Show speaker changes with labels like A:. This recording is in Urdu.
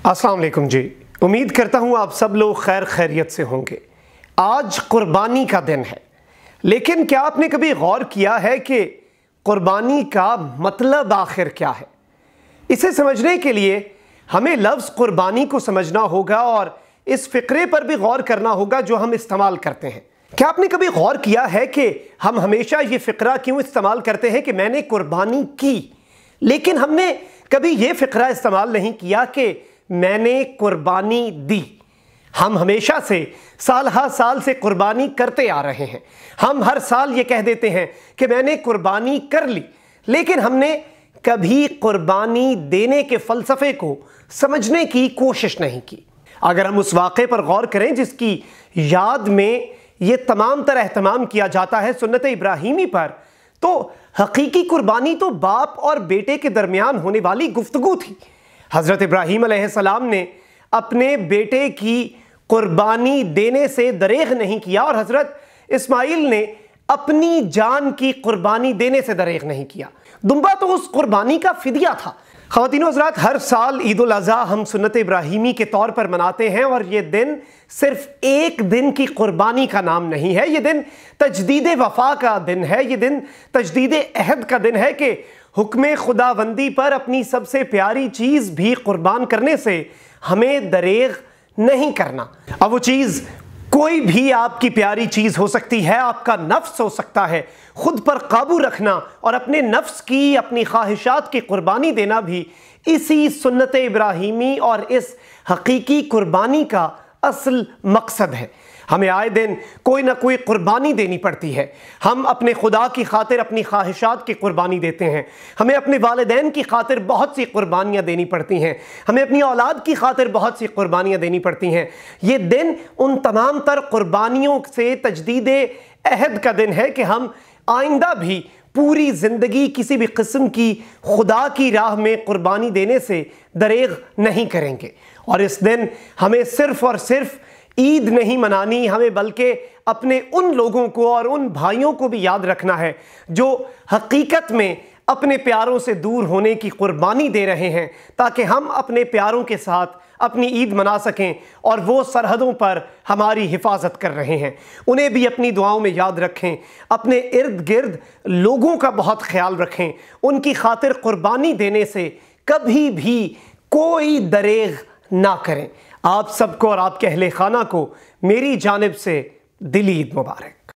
A: السلام علیکم جی، امید کرتا ہوں آپ سب لوگ خیر خیریت سے ہوں گے۔ آج قربانی کا دن ہے، لیکن کیا آپ نے کبھی غور کیا ہے کہ قربانی کا مطلب آخر کیا ہے؟ اسے سمجھنے کے لیے ہمیں لفظ قربانی کو سمجھنا ہوگا اور اس فقرے پر بھی غور کرنا ہوگا جو ہم استعمال کرتے ہیں۔ کیا آپ نے کبھی غور کیا ہے کہ ہم ہمیشہ یہ فقرہ کیوں استعمال کرتے ہیں کہ میں نے قربانی کی، لیکن ہم نے کبھی یہ فقرہ استعمال نہیں کیا کہ میں نے قربانی دی؟ ہم ہمیشہ سے سال ہر سال سے قربانی کرتے آ رہے ہیں۔ ہم ہر سال یہ کہہ دیتے ہیں کہ میں نے قربانی کر لی، لیکن ہم نے کبھی قربانی دینے کے فلسفے کو سمجھنے کی کوشش نہیں کی۔ اگر ہم اس واقعے پر غور کریں جس کی یاد میں یہ تمام تر اہتمام کیا جاتا ہے، سنت ابراہیمی پر، تو حقیقی قربانی تو باپ اور بیٹے کے درمیان ہونے والی گفتگو تھی۔ حضرت ابراہیم علیہ السلام نے اپنے بیٹے کی قربانی دینے سے دریغ نہیں کیا، اور حضرت اسماعیل نے اپنی جان کی قربانی دینے سے دریغ نہیں کیا۔ دمبا تو اس قربانی کا فدیہ تھا۔ خواتین و حضرات، ہر سال عید الاضحیٰ ہم سنت ابراہیمی کے طور پر مناتے ہیں، اور یہ دن صرف ایک دن کی قربانی کا نام نہیں ہے۔ یہ دن تجدید وفا کا دن ہے، یہ دن تجدید عہد کا دن ہے کہ حکم خداوندی پر اپنی سب سے پیاری چیز بھی قربان کرنے سے ہمیں دریغ نہیں کرنا۔ اب وہ چیز کوئی بھی آپ کی پیاری چیز ہو سکتی ہے، آپ کا نفس ہو سکتا ہے۔ خود پر قابو رکھنا اور اپنے نفس کی، اپنی خواہشات کی قربانی دینا بھی اسی سنت ابراہیمی اور اس حقیقی قربانی کا اصل مقصد ہے۔ ہمیں آئے دن کوئی نہ کوئی قربانی دینی پڑتی ہے۔ ہم اپنے خدا کی خاطر اپنی خواہشات کی قربانی دیتے ہیں، ہمیں اپنے والدین کی خاطر بہت سی قربانیاں دینی پڑتی ہیں، ہمیں اپنی اولاد کی خاطر بہت سی قربانیاں دینی پڑتی ہیں۔ یہ دن ان تمام تر قربانیوں سے تجدید عہد کا دن ہے کہ ہم آئندہ بھی پوری زندگی کسی بھی قسم کی خدا کی راہ میں قربانی دینے سے دریغ نہیں کریں گے۔ اور اس دن ہمیں صرف اور صرف عید نہیں منانی، ہمیں بلکہ اپنے ان لوگوں کو اور ان بھائیوں کو بھی یاد رکھنا ہے جو حقیقت میں اپنے پیاروں سے دور ہونے کی قربانی دے رہے ہیں، تاکہ ہم اپنے پیاروں کے ساتھ اپنی عید منا سکیں، اور وہ سرحدوں پر ہماری حفاظت کر رہے ہیں، انہیں بھی اپنی دعاؤں میں یاد رکھیں۔ اپنے ارد گرد لوگوں کا بہت خیال رکھیں، ان کی خاطر قربانی دینے سے کبھی بھی کوئی دریغ نہ کریں۔ آپ سب کو اور آپ کے اہل خانہ کو میری جانب سے دلی عید مبارک۔